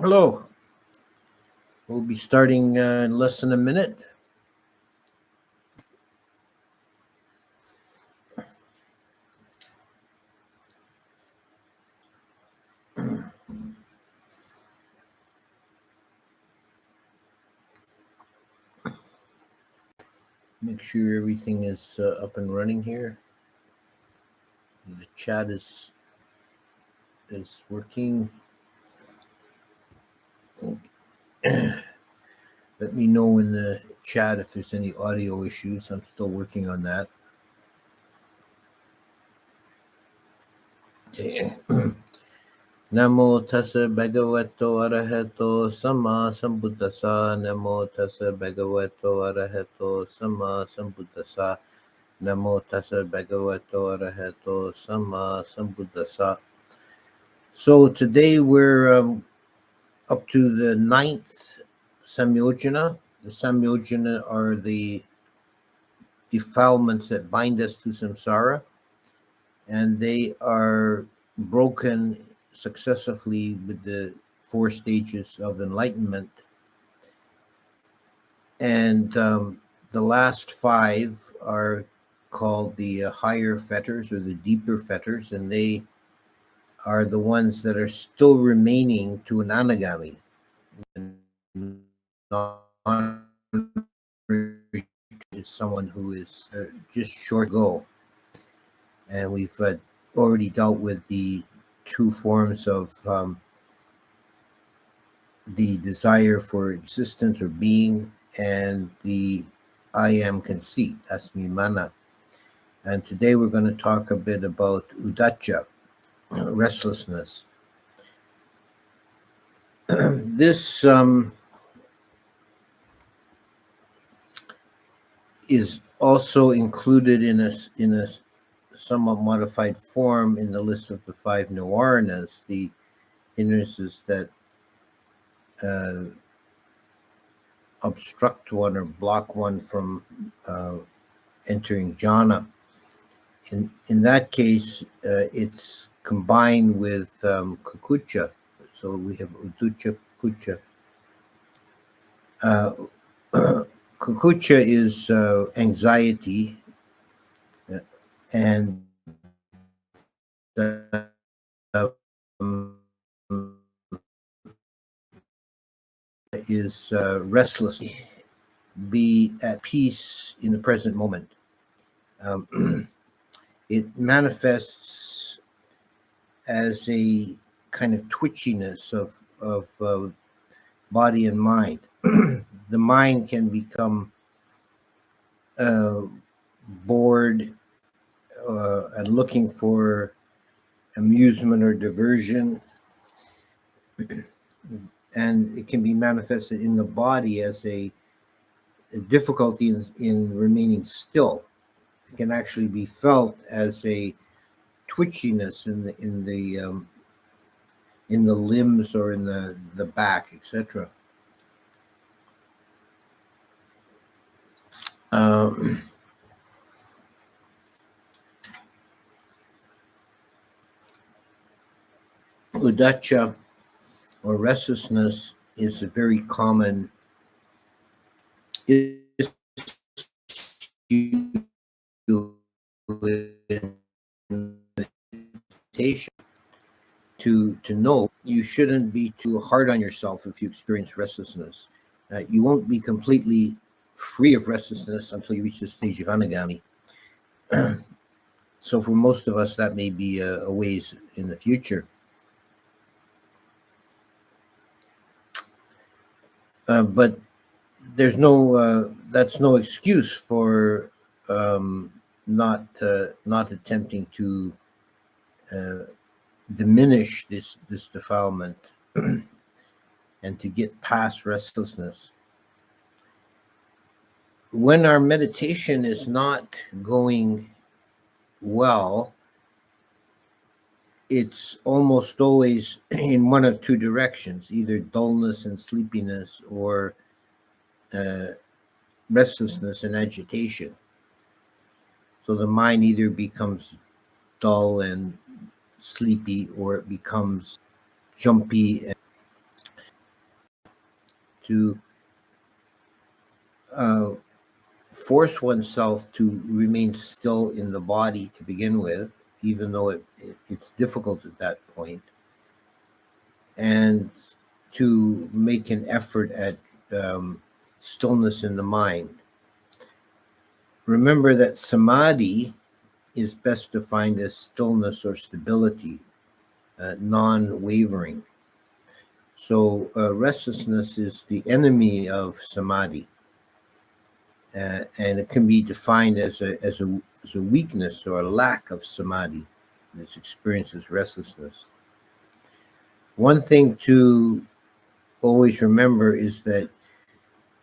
Hello. We'll be starting in less than a minute. Make sure everything is up and running here. The chat is working. Let me know in the chat if there's any audio issues. I'm still working on that. Okay. Namo tassa bhagavato arahato sama sambuddhassa. Namo tassa bhagavato arahato sama sambuddhassa. Namo tassa bhagavato arahato sama sambuddhassa. So today we're up to the 9th samyojana. The samyojana are the defilements that bind us to samsara, and they are broken successively with the 4 stages of enlightenment. And the last 5 are called the higher fetters or the deeper fetters, and they are the ones that are still remaining to an anagami. Is someone who is just short go, and we've already dealt with the 2 forms of the desire for existence or being and the I am conceit, asmimana. And today we're going to talk a bit about uddhacca, restlessness. This is also included in a somewhat modified form in the list of the 5 nivaranas, the hindrances that obstruct one or block one from entering jhana. In that case, it's combined with kukucha. So we have uddhacca, kukucha. Kukucha is anxiety, and is restless. Be at peace in the present moment. It manifests as a kind of twitchiness of body and mind. The mind can become bored and looking for amusement or diversion, and it can be manifested in the body as a difficulty in remaining still. It can actually be felt as a twitchiness in the limbs or in the back, etc. Uddhacca or restlessness is a very common issue in meditation. To know, you shouldn't be too hard on yourself if you experience restlessness. You won't be completely free of restlessness until you reach the stage of anagami. So for most of us, that may be a ways in the future. But there's that's no excuse for not attempting to diminish this defilement and to get past restlessness. When our meditation is not going well, it's almost always in one of 2 directions, either dullness and sleepiness or restlessness and agitation. So the mind either becomes dull and sleepy, or it becomes jumpy. to force oneself to remain still in the body to begin with, even though it's difficult at that point, and to make an effort at stillness in the mind. Remember that samadhi is best defined as stillness or stability, non-wavering. So restlessness is the enemy of samadhi, and it can be defined as a weakness or a lack of samadhi. This experience is restlessness. One thing to always remember is that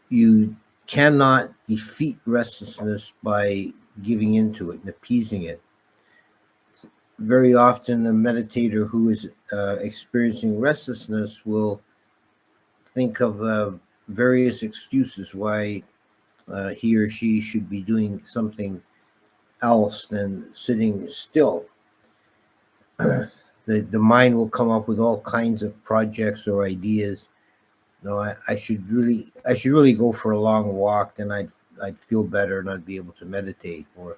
you cannot defeat restlessness by giving into it and appeasing it. Very often, a meditator who is experiencing restlessness will think of various excuses why he or she should be doing something else than sitting still. The mind will come up with all kinds of projects or ideas. No, I should really go for a long walk, then I'd feel better and I'd be able to meditate. Or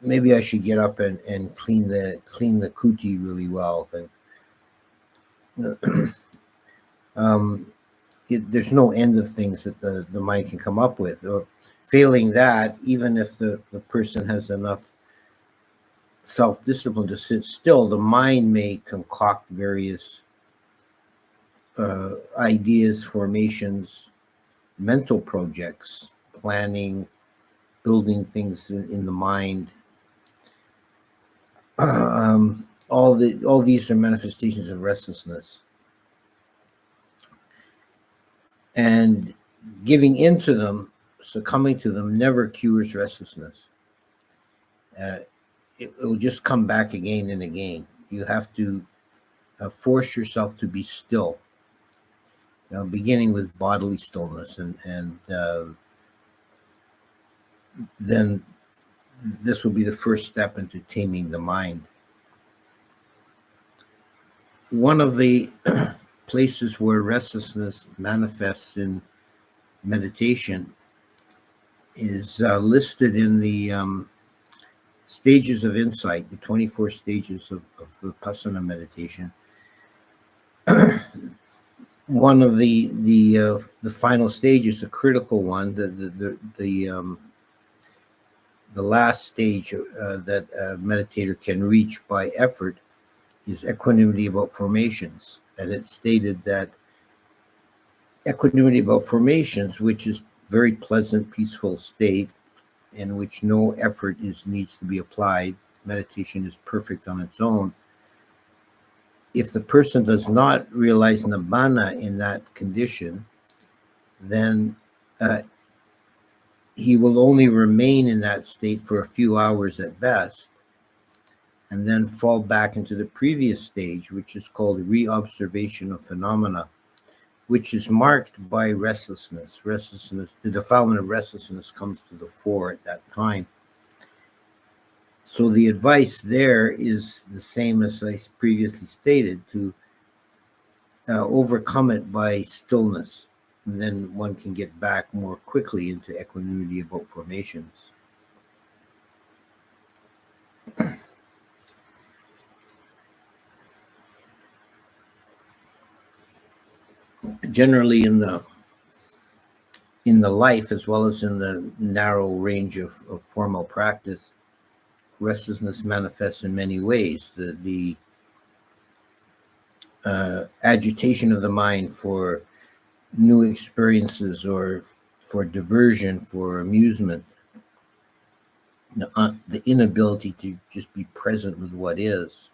maybe I should get up and clean the kuti really well. And there's no end of things that the mind can come up with. Or failing that, even if the person has enough self-discipline to sit still, the mind may concoct various ideas, formations, mental projects, planning, building things in the mind. All these are manifestations of restlessness. And giving into them, succumbing to them, never cures restlessness. It will just come back again and again. You have to force yourself to be still. Beginning with bodily stillness, and then this will be the first step into taming the mind. One of the places where restlessness manifests in meditation is listed in the stages of insight, the 24 stages of Vipassana meditation. One of the final stages, the critical one, the last stage that a meditator can reach by effort, is equanimity about formations. And it's stated that equanimity about formations, which is very pleasant, peaceful state in which no effort needs to be applied, meditation is perfect on its own. If the person does not realize nibbana in that condition, then he will only remain in that state for a few hours at best, and then fall back into the previous stage, which is called reobservation of phenomena, which is marked by restlessness. The defilement of restlessness comes to the fore at that time. So the advice there is the same as I previously stated, to overcome it by stillness. And then one can get back more quickly into equanimity about formations. Generally in the life, as well as in the narrow range of formal practice, restlessness manifests in many ways. The agitation of the mind for new experiences, or for diversion, for amusement, the inability to just be present with what is.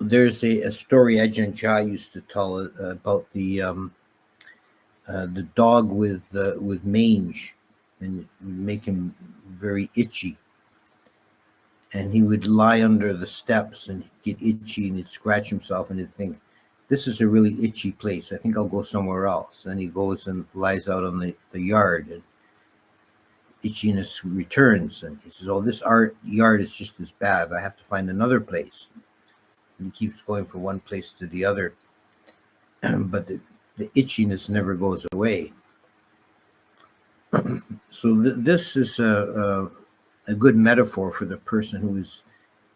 There's a story Ajahn used to tell about the dog with mange, and it would make him very itchy. And he would lie under the steps and get itchy, and he'd scratch himself, and he'd think, this is a really itchy place. I think I'll go somewhere else. And he goes and lies out on the yard. And itchiness returns, and he says, "Oh, this yard is just as bad. I have to find another place." And he keeps going from one place to the other, but the itchiness never goes away. So this is a good metaphor for the person who is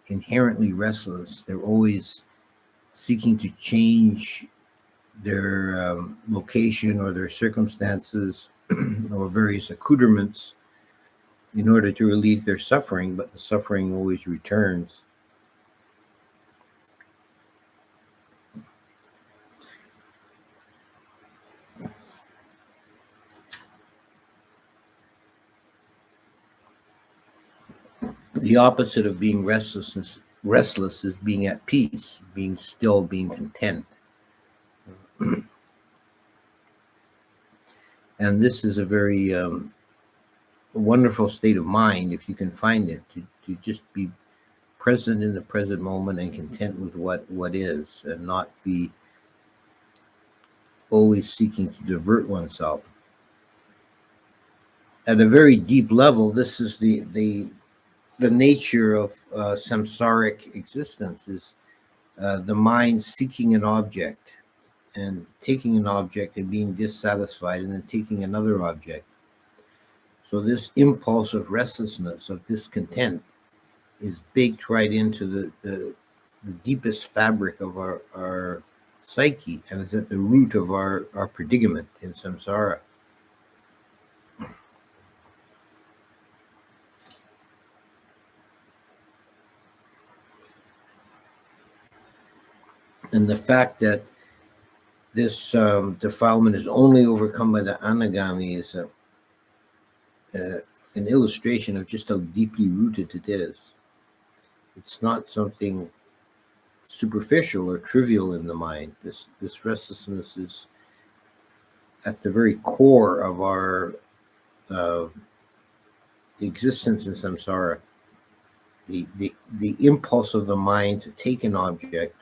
inherently restless. They're always seeking to change their location or their circumstances or various accoutrements in order to relieve their suffering, but the suffering always returns. The opposite of being restless is being at peace, being still, being content. And this is a very wonderful state of mind, if you can find it, to just be present in the present moment and content with what is, and not be always seeking to divert oneself. At a very deep level, this is the nature of samsaric existence, is the mind seeking an object and taking an object and being dissatisfied and then taking another object. So this impulse of restlessness, of discontent, is baked right into the deepest fabric of our psyche, and is at the root of our predicament in samsara. And the fact that this defilement is only overcome by the anagami is an illustration of just how deeply rooted it is. It's not something superficial or trivial in the mind. This restlessness is at the very core of our existence in samsara. The impulse of the mind to take an object,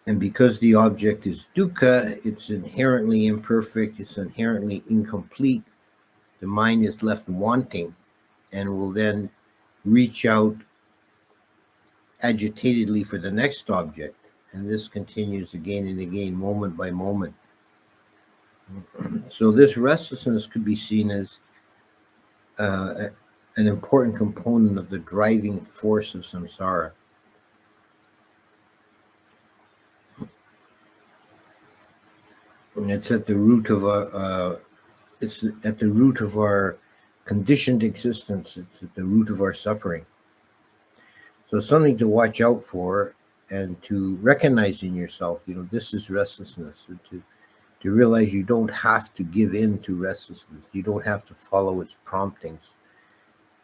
and because the object is dukkha, it's inherently imperfect, it's inherently incomplete. The mind is left wanting and will then reach out agitatedly for the next object. And this continues again and again, moment by moment. So this restlessness could be seen as an important component of the driving force of samsara. And it's at the root of our conditioned existence. It's at the root of our suffering. So it's something to watch out for and to recognize in yourself. This is restlessness. And to realize you don't have to give in to restlessness. You don't have to follow its promptings,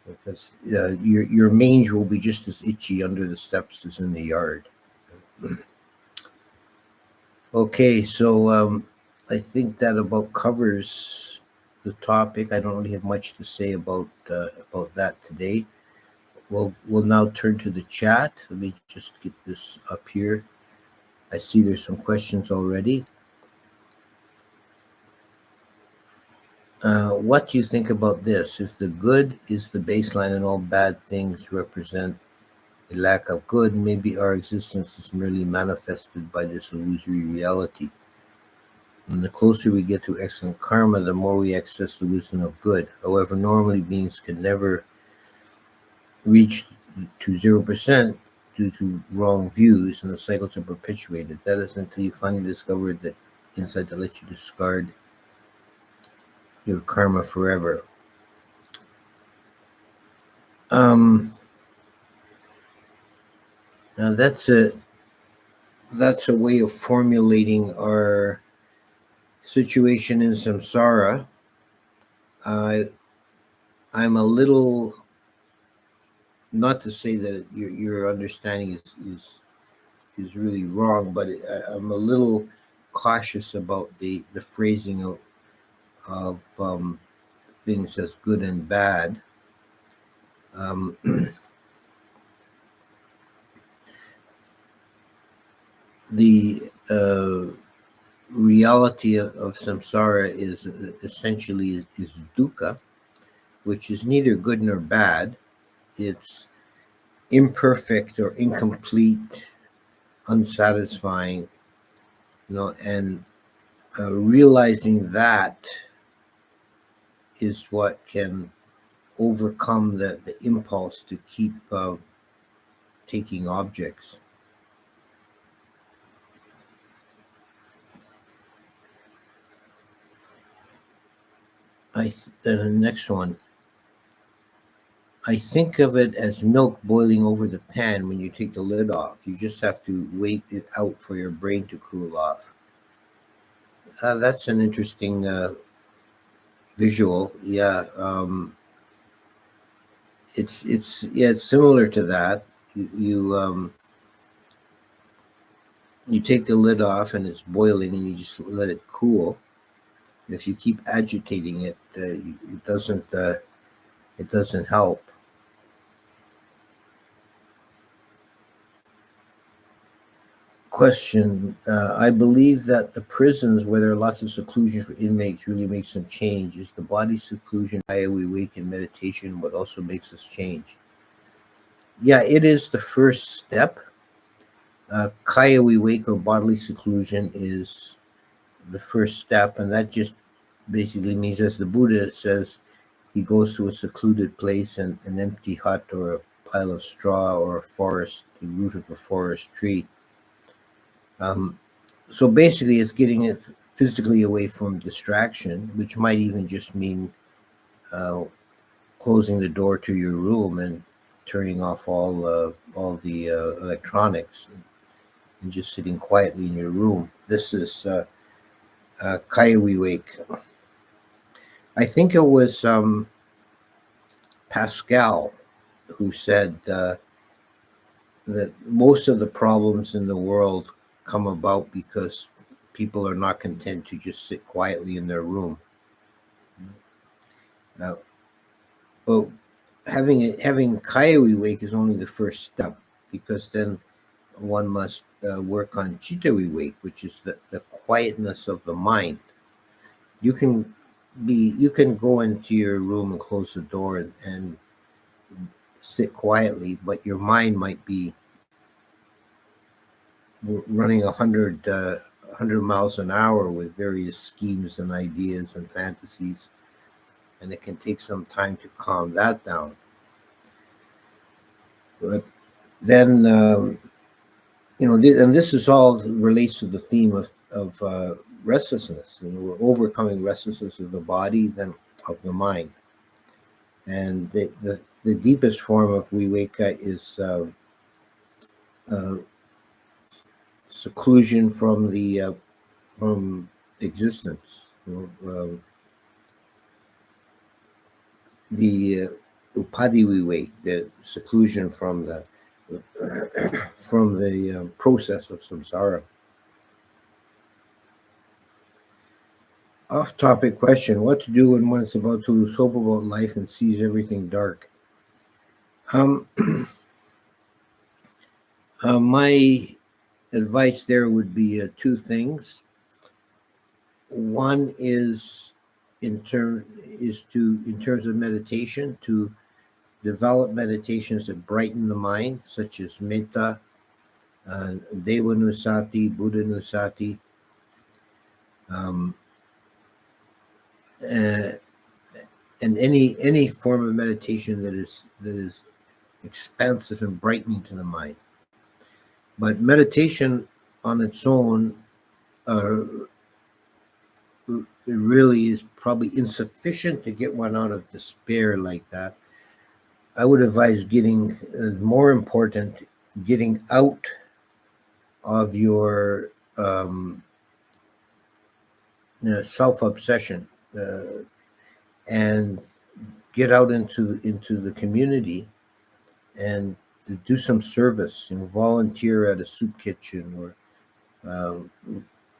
because your mange will be just as itchy under the steps as in the yard. Okay, so I think that about covers the topic. I don't really have much to say about that today. We'll now turn to the chat. Let me just get this up here. I see there's some questions already. What do you think about this? If the good is the baseline and all bad things represent a lack of good, maybe our existence is merely manifested by this illusory reality. And the closer we get to excellent karma, the more we access the wisdom of good. However, normally beings can never reach to 0% due to wrong views, and the cycles are perpetuated. That is until you finally discover that insight to let you discard your karma forever. Now that's a way of formulating our situation in samsara. I'm a little, not to say that your understanding is really wrong, but I'm a little cautious about the phrasing of things as good and bad. The reality of samsara is essentially is dukkha, which is neither good nor bad. It's imperfect or incomplete, unsatisfying, and realizing that is what can overcome the impulse to keep taking objects. The next one. I think of it as milk boiling over the pan when you take the lid off. You just have to wait it out for your brain to cool off. That's an interesting visual. Yeah, it's similar to that. You take the lid off and it's boiling, and you just let it cool. If you keep agitating it, it doesn't help. Question. I believe that the prisons where there are lots of seclusion for inmates really makes them change. Is the body seclusion why we wake in meditation what also makes us change? Yeah, it is the first step. Kaya wake or bodily seclusion is the first step, and that just basically means, as the Buddha says, he goes to a secluded place, and an empty hut or a pile of straw or a forest, the root of a forest tree. So basically, it's getting it physically away from distraction, which might even just mean closing the door to your room and turning off all the electronics, and just sitting quietly in your room. This is Kaya wake. I think it was Pascal who said that most of the problems in the world come about because people are not content to just sit quietly in their room. Now, but having Kaya wake is only the first step, because then one must work on Chitta wake, which is the quietness of the mind. You can go into your room and close the door and sit quietly, but your mind might be running 100 miles an hour with various schemes and ideas and fantasies, and it can take some time to calm that down. But then, and this is all relates to the theme of restlessness. We're overcoming restlessness of the body, then of the mind. And the deepest form of viveka is seclusion from existence. The upadi vivek, the seclusion from the process of samsara. Off-topic question: what to do when one's about to lose hope about life and sees everything dark? My advice there would be two things. One is in terms of meditation, to develop meditations that brighten the mind, such as metta, Devanusati, Buddhanusati, and any form of meditation that is expansive and brightening to the mind. But meditation on its own it really is probably insufficient to get one out of despair like that. I would advise more important, getting out of your self-obsession and get out into the community and to do some service, volunteer at a soup kitchen or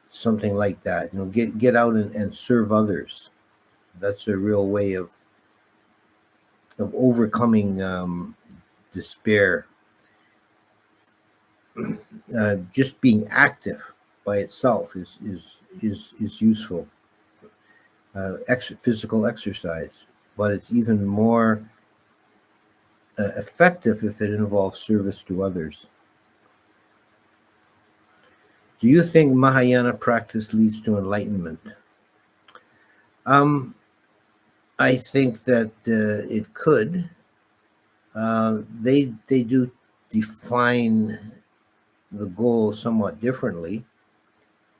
something like that. Get out and serve others. That's a real way of overcoming despair. Just being active, by itself is useful. Physical exercise, but it's even more effective if it involves service to others. Do you think Mahayana practice leads to enlightenment? Um, I think that it could. They do define the goal somewhat differently,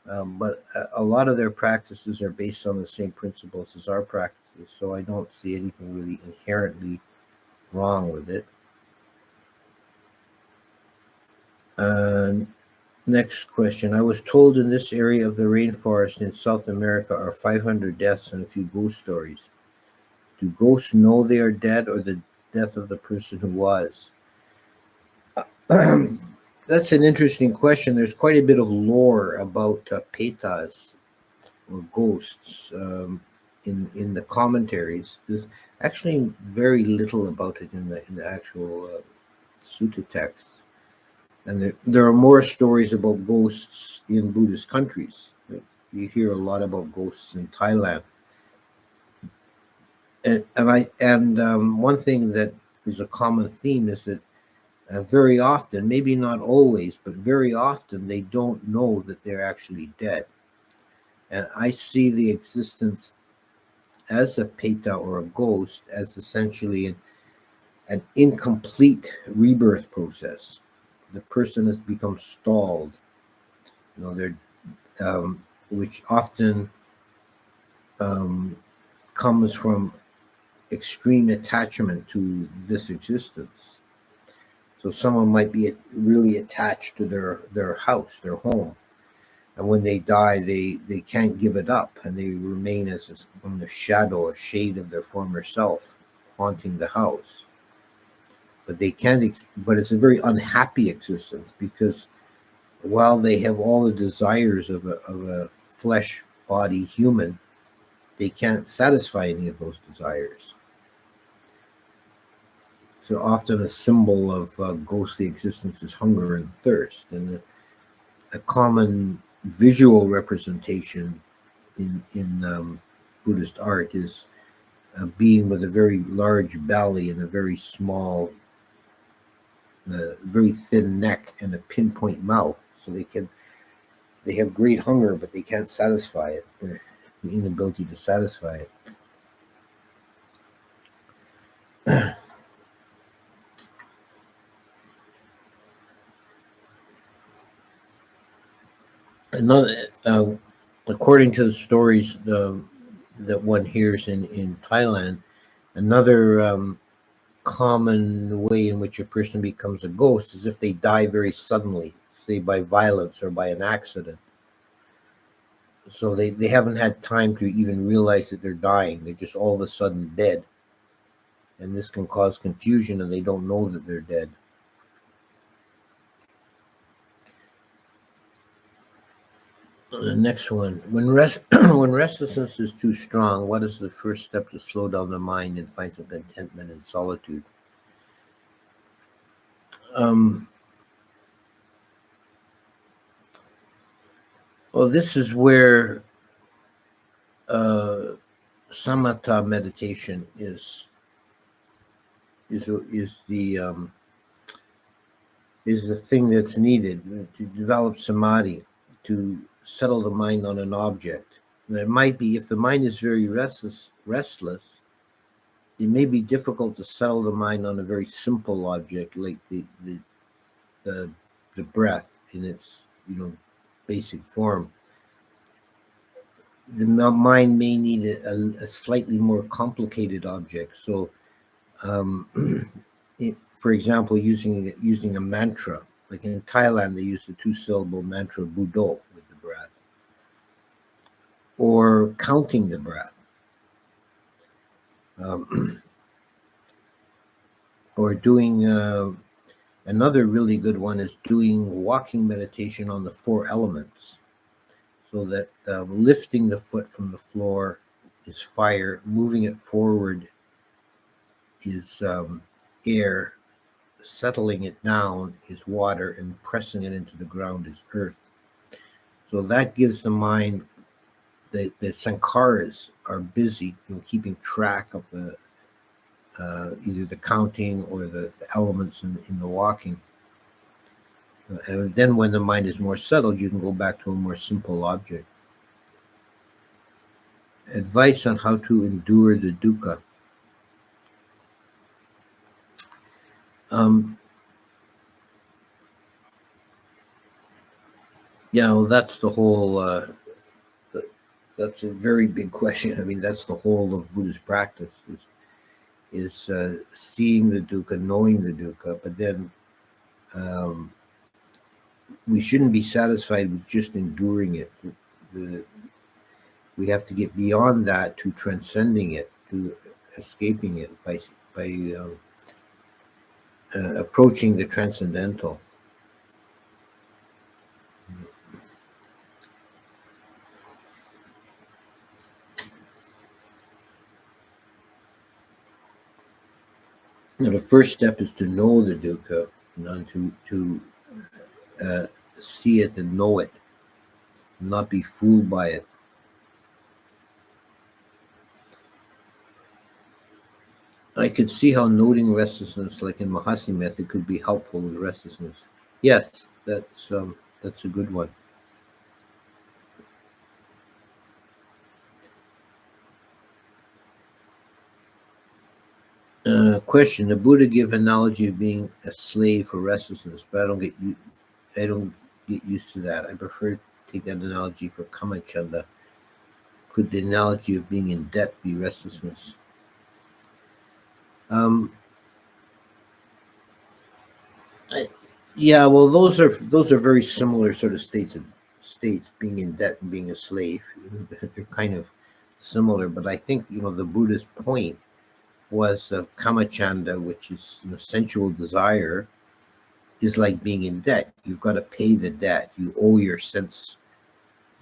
but a lot of their practices are based on the same principles as our practices. So I don't see anything really inherently wrong with it. Next question. I was told in this area of the rainforest in South America are 500 deaths and a few ghost stories. Do ghosts know they are dead or the death of the person who was? That's an interesting question. There's quite a bit of lore about petas or ghosts in the commentaries. There's actually very little about it in the actual sutta texts. And there are more stories about ghosts in Buddhist countries. You hear a lot about ghosts in Thailand. And one thing that is a common theme is that very often, maybe not always, but very often, they don't know that they're actually dead. And I see the existence as a peta or a ghost as essentially an incomplete rebirth process. The person has become stalled. They're which often comes from extreme attachment to this existence. So someone might be really attached to their house, their home, and when they die, they can't give it up, and they remain as on the shadow, a shade of their former self, haunting the house. But they can't. But it's a very unhappy existence because while they have all the desires of a flesh body human, they can't satisfy any of those desires. So often a symbol of ghostly existence is hunger and thirst. And a common visual representation in Buddhist art is a being with a very large belly and a very small, very thin neck and a pinpoint mouth. So they have great hunger, but they can't satisfy it. The inability to satisfy it. Another, according to the stories that one hears in Thailand, another common way in which a person becomes a ghost is if they die very suddenly, say by violence or by an accident. So they haven't had time to even realize that they're dying. They're just all of a sudden dead. And this can cause confusion and they don't know that they're dead. The next one. When when restlessness is too strong, what is the first step to slow down the mind and find some contentment in solitude? Well, this is where samatha meditation is the thing that's needed to develop samadhi, to settle the mind on an object. And it might be, if the mind is very restless, it may be difficult to settle the mind on a very simple object like the breath in its basic form. The mind may need a slightly more complicated object. So, for example, using a mantra, like in Thailand, they use the 2-syllable mantra Buddho with the breath, or counting the breath, or doing another really good one is doing walking meditation on the 4 elements. So that lifting the foot from the floor is fire, moving it forward is air, settling it down is water, and pressing it into the ground is earth. So that gives the mind that the sankharas are busy keeping track of the either the counting or the elements in the walking. And then when the mind is more settled, you can go back to a more simple object. Advice on how to endure the dukkha. Yeah, well, that's the whole. That's a very big question. I mean, that's the whole of Buddhist practice is seeing the dukkha, knowing the dukkha, but then we shouldn't be satisfied with just enduring it. We have to get beyond that to transcending it, to escaping it by approaching the transcendental. Now, the first step is to know the dukkha, to see it and know it, not be fooled by it. I could see how noting restlessness, like in Mahasi method, could be helpful with restlessness. Yes, that's a good one. Question: the Buddha gave analogy of being a slave for restlessness, but I don't get used to that. I prefer to take that analogy for kamachanda. Could the analogy of being in debt be restlessness? Yeah, well, those are very similar sort of states, being in debt and being a slave. They're kind of similar, but I think the Buddha's point was kamachanda, which is sensual desire, is like being in debt. You've got to pay the debt. You owe your sense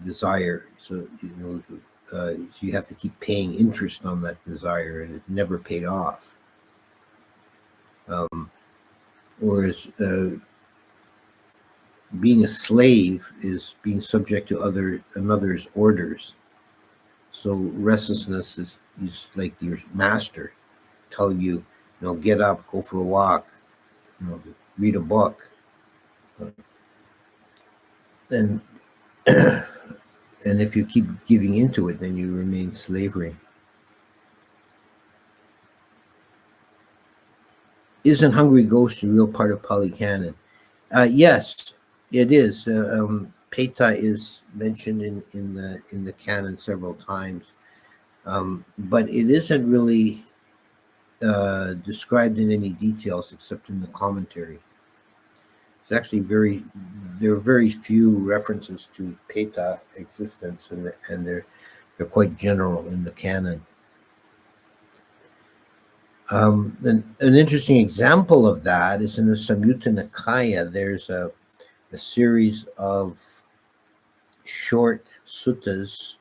desire, so you have to keep paying interest on that desire, and it never paid off. Whereas being a slave is being subject to another's orders. So restlessness is like your master telling you, get up, go for a walk, read a book. And and if you keep giving into it, then you remain slavery. Isn't Hungry Ghost a real part of Pali Canon? Yes, it is. Peta is mentioned in the canon several times, but it isn't really described in any details except in the commentary. It's actually there are very few references to Peta existence, and they're quite general in the canon. An interesting example of that is in the Samyutta Nikaya. There's a series of short suttas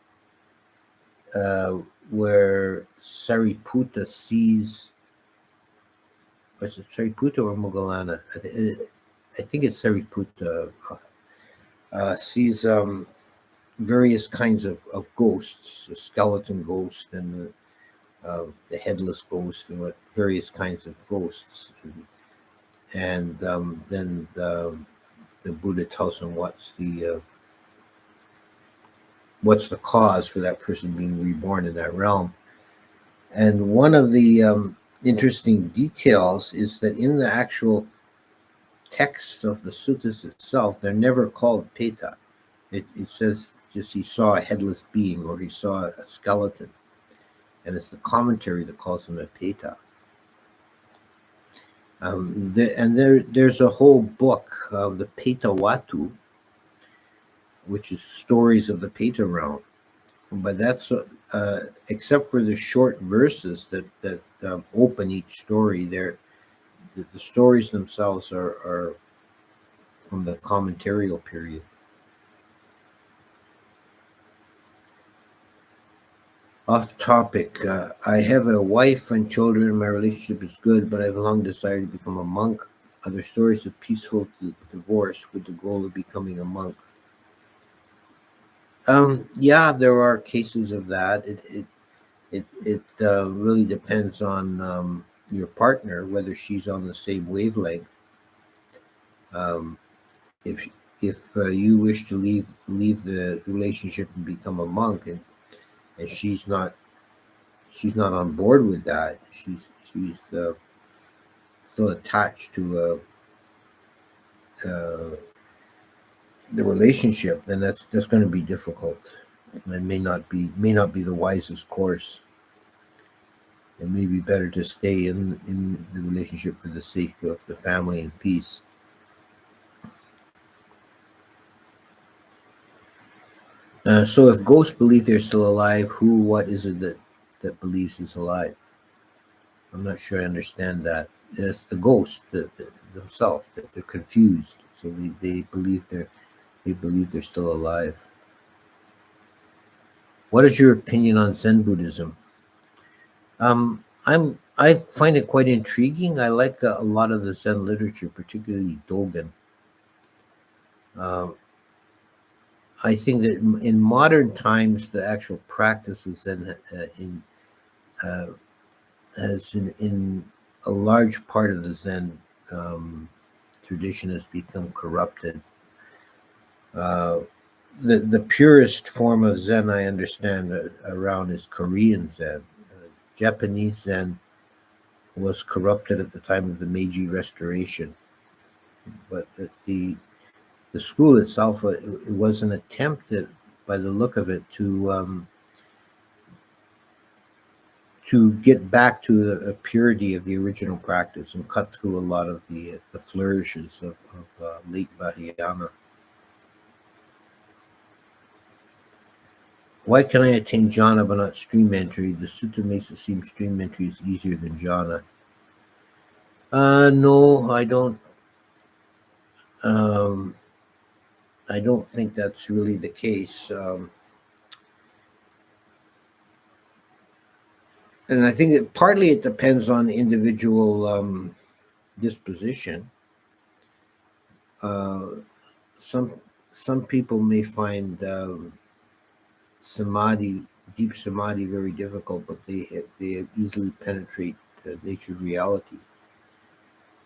where Sariputta sees, was it Sariputta or Moggallana? I think it's Sariputta. Sees various kinds of ghosts, a skeleton ghost and the headless ghost, and various kinds of ghosts. And then the Buddha tells him what's the cause for that person being reborn in that realm. And one of the interesting details is that in the actual text of the suttas itself, they're never called Peta. It says just he saw a headless being, or he saw a skeleton. And it's the commentary that calls him a Peta. There's a whole book of the Peta Watu, which is stories of the Peta realm. But that's except for the short verses that open each story. The stories themselves are from the commentarial period. Off topic. I have a wife and children. My relationship is good, but I've long desired to become a monk. Other stories of peaceful divorce with the goal of becoming a monk. Yeah, there are cases of that. It really depends on your partner, whether she's on the same wavelength. Um, if you wish to leave the relationship and become a monk, and she's not on board with that, she's still attached to the relationship, then that's going to be difficult, and may not be the wisest course. It may be better to stay in the relationship for the sake of the family and peace. So if ghosts believe they're still alive, what is it that believes is alive? I'm not sure I understand that. It's the ghost themselves that they're confused, so they believe they're still alive. What is your opinion on Zen Buddhism? I find it quite intriguing. I like a lot of the Zen literature, particularly Dogen. Uh, I think that in modern times, the actual practice of Zen uh, has in a large part of the Zen tradition has become corrupted. Uh, the purest form of Zen I understand around is Korean Zen. Japanese Zen was corrupted at the time of the Meiji Restoration, but the school itself, it was an attempt at, by the look of it, to get back to the purity of the original practice and cut through a lot of the flourishes of late Vajrayana. Why can I attain jhana but not stream entry? The sutta makes it seem stream entry is easier than jhana. No, I don't. Um, I don't think that's really the case. And I think partly it depends on individual disposition. Uh, some some people may find samadhi, deep samadhi, very difficult, but they easily penetrate nature's reality.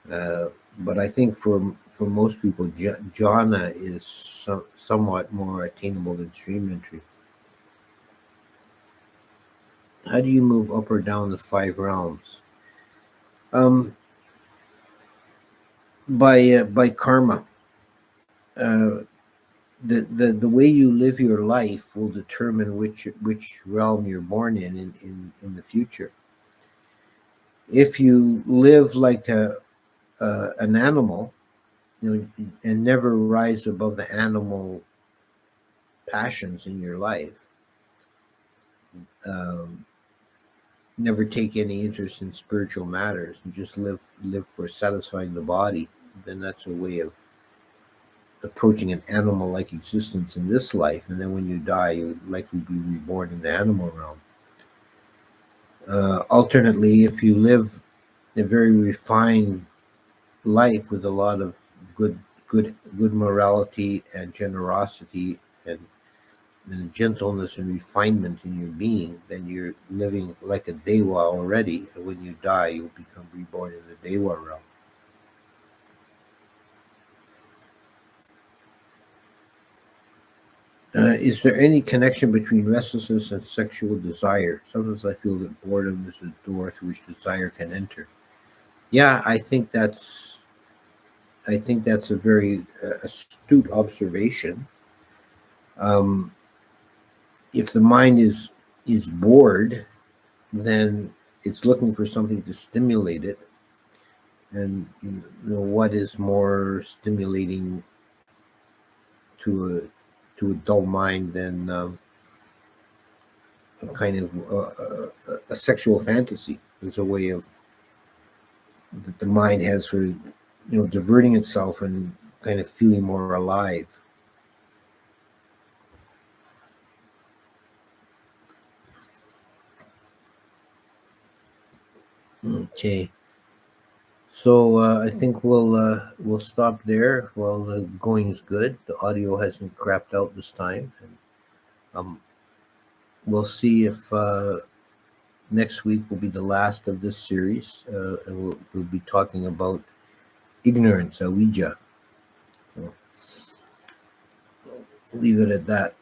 But I think for most people, jhana is somewhat more attainable than stream entry. How do you move up or down the five realms? Um, by karma. Uh, the way you live your life will determine which realm you're born in the future. If you live like an animal, and never rise above the animal passions in your life, um, never take any interest in spiritual matters, and just live for satisfying the body, then that's a way of approaching an animal-like existence in this life, and then when you die, you would likely be reborn in the animal realm. Alternately, if you live a very refined life with a lot of good morality and generosity and gentleness and refinement in your being, then you're living like a dewa already. And when you die, you'll become reborn in the dewa realm. Is there any connection between restlessness and sexual desire? Sometimes I feel that boredom is a door through which desire can enter. Yeah, I think that's a very astute observation. Um, if the mind is bored, then it's looking for something to stimulate it. And what is more stimulating to a dull mind than a kind of a sexual fantasy? Is a way of that the mind has for diverting itself and kind of feeling more alive. Okay, so I think we'll stop there. Well, the going is good. The audio hasn't crapped out this time. Um, we'll see if next week will be the last of this series, and we'll be talking about ignorance, avijja. So, leave it at that.